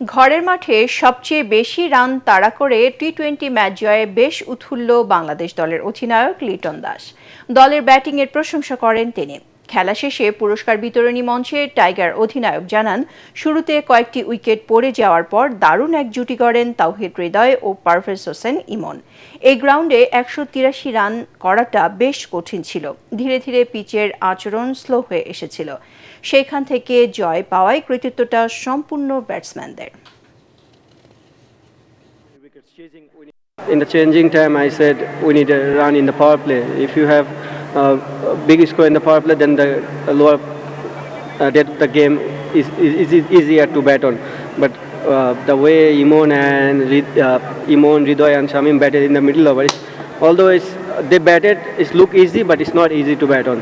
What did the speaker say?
ঘরের মাঠে সবচেয়ে বেশি রান তাড়া করে টি-20 ম্যাচ জয়ে বেশ উৎফুল্ল বাংলাদেশ দলের অধিনায়ক লিটন দাস। দলের ব্যাটিংয়ের প্রশংসা করেন তিনি। খেলা শেষে পুরস্কার বিতরণী মঞ্চে টাইগার অধিনায়ক জানান, শুরুতে কয়েকটি উইকেট পড়ে যাওয়ার পর দারুণ এক জুটি গড়েন তাওহিদ হৃদয় ও পারভেজ হোসেন ইমন। এই গ্রাউন্ডে 183 রান করাটা বেশ কঠিন ছিল। ধীরে ধীরে পিচের আচরণ স্লো হয়ে এসেছিল। সেখান থেকে জয় পাওয়ায় কৃতিত্বটা সম্পূর্ণ ব্যাটসম্যানদের। In the changing time, I said we need a run in the power play. If you have a big score in the power play, then the lower the game is easier to bat on. But the way Imon, Ridoy and Shamim batted in the middle overs, although they batted, it look easy, but it's not easy to bat on.